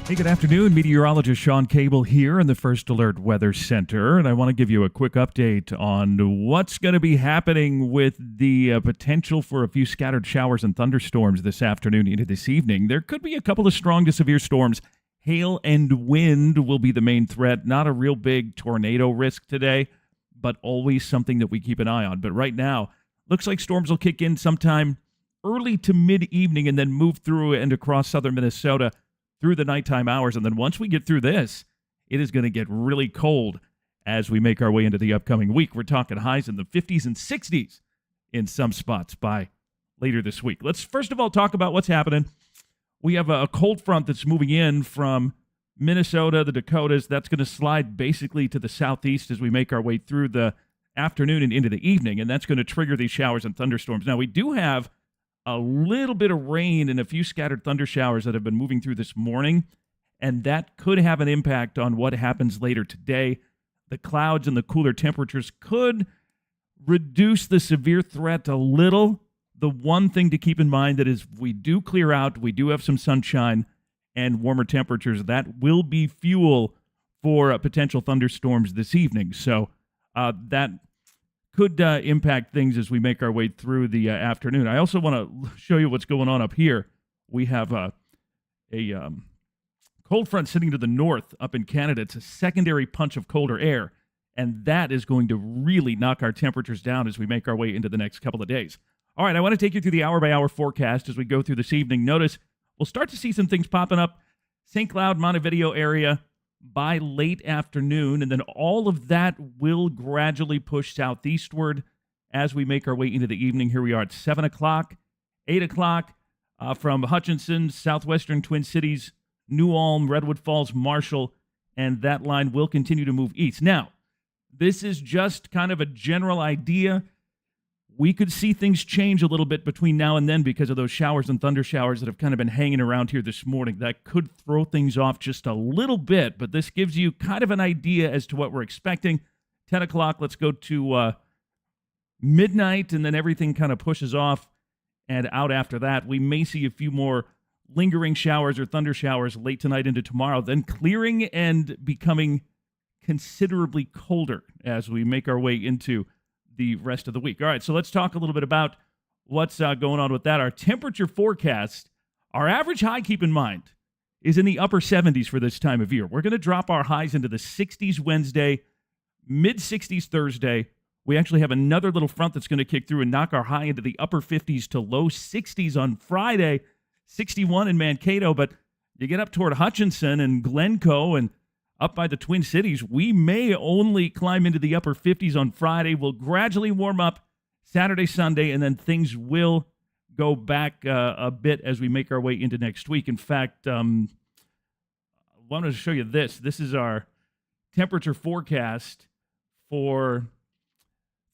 Hey, good afternoon. Meteorologist Shawn Cable here in the First Alert Weather Center, and I want to give you a quick update on what's going to be happening with the potential for a few scattered showers and thunderstorms this afternoon into this evening. There could be a couple of strong to severe storms. Hail and wind will be the main threat. Not a real big tornado risk today, but always something that we keep an eye on. But right now, looks like storms will kick in sometime early to mid-evening and then move through and across southern Minnesota through the nighttime hours. And then once we get through this, it is going to get really cold as we make our way into the upcoming week. We're talking highs in the 50s and 60s in some spots by later this week. Let's first of all talk about what's happening. We have a cold front that's moving in from Minnesota, the Dakotas. That's going to slide basically to the southeast as we make our way through the afternoon and into the evening, and that's going to trigger these showers and thunderstorms. Now, we do have a little bit of rain and a few scattered thunder showers that have been moving through this morning, and that could have an impact on what happens later today. The clouds and the cooler temperatures could reduce the severe threat a little. The one thing to keep in mind that is we do clear out, we do have some sunshine and warmer temperatures. That will be fuel for potential thunderstorms this evening. So that could impact things as we make our way through the afternoon. I also want to show you what's going on up here. We have a cold front sitting to the north up in Canada. It's a secondary punch of colder air, and that is going to really knock our temperatures down as we make our way into the next couple of days. All right, I want to take you through the hour-by-hour forecast as we go through this evening. Notice we'll start to see some things popping up. St. Cloud, Montevideo area by late afternoon, and then all of that will gradually push southeastward as we make our way into the evening. Here we are at 7 o'clock, 8 o'clock from Hutchinson, southwestern Twin Cities, New Ulm, Redwood Falls, Marshall, and that line will continue to move east. Now, this is just kind of a general idea. We could see things change a little bit between now and then because of those showers and thunder showers that have kind of been hanging around here this morning. That could throw things off just a little bit, but this gives you kind of an idea as to what we're expecting. 10 o'clock, let's go to midnight, and then everything kind of pushes off and out after that. We may see a few more lingering showers or thunder showers late tonight into tomorrow, then clearing and becoming considerably colder as we make our way into the rest of the week. All right, so let's talk a little bit about what's going on with that. Our temperature forecast, our average high, keep in mind, is in the upper 70s for this time of year. We're going to drop our highs into the 60s Wednesday, mid-60s Thursday. We actually have another little front that's going to kick through and knock our high into the upper 50s to low 60s on Friday, 61 in Mankato. But you get up toward Hutchinson and Glencoe and up by the Twin Cities, we may only climb into the upper 50s on Friday. We'll gradually warm up Saturday, Sunday, and then things will go back a bit as we make our way into next week. In fact, I wanted to show you this. This is our temperature forecast for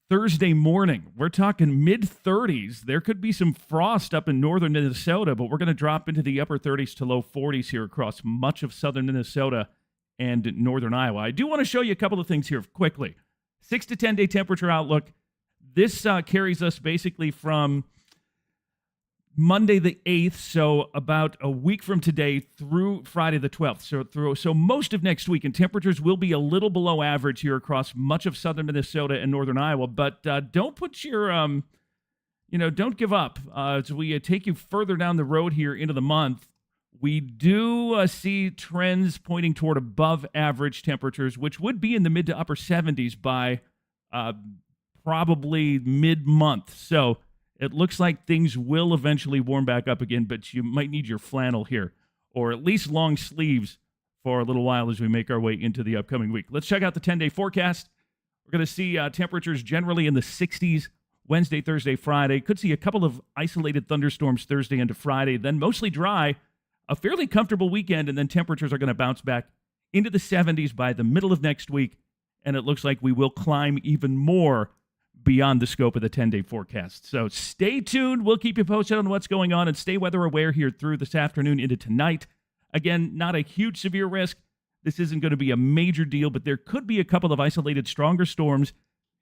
Thursday morning. We're talking mid-30s. There could be some frost up in northern Minnesota, but we're going to drop into the upper 30s to low 40s here across much of southern Minnesota and northern Iowa. I do want to show you a couple of things here quickly. 6 to 10 day temperature outlook. This carries us basically from Monday the 8th, so about a week from today through Friday the 12th. So most of next week, and temperatures will be a little below average here across much of southern Minnesota and northern Iowa. But don't put your, don't give up. As we take you further down the road here into the month, we do see trends pointing toward above average temperatures, which would be in the mid to upper 70s by probably mid-month. So it looks like things will eventually warm back up again, but you might need your flannel here, or at least long sleeves for a little while as we make our way into the upcoming week. Let's check out the 10-day forecast. We're going to see temperatures generally in the 60s Wednesday, Thursday, Friday. Could see a couple of isolated thunderstorms Thursday into Friday, then mostly dry. A fairly comfortable weekend, and then temperatures are going to bounce back into the 70s by the middle of next week, and it looks like we will climb even more beyond the scope of the 10-day forecast. So stay tuned. We'll keep you posted on what's going on, and stay weather aware here through this afternoon into tonight. Again, not a huge severe risk. This isn't going to be a major deal, but there could be a couple of isolated stronger storms.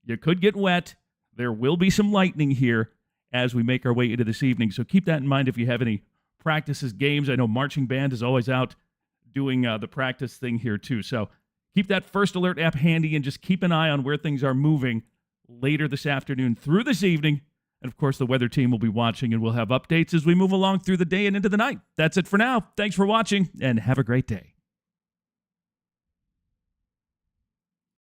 You could get wet. There will be some lightning here as we make our way into this evening, so keep that in mind if you have any practices, games. I know marching band is always out doing the practice thing here too. So keep that First Alert app handy and just keep an eye on where things are moving later this afternoon through this evening. And of course, the weather team will be watching, and we'll have updates as we move along through the day and into the night. That's it for now. Thanks for watching, and have a great day.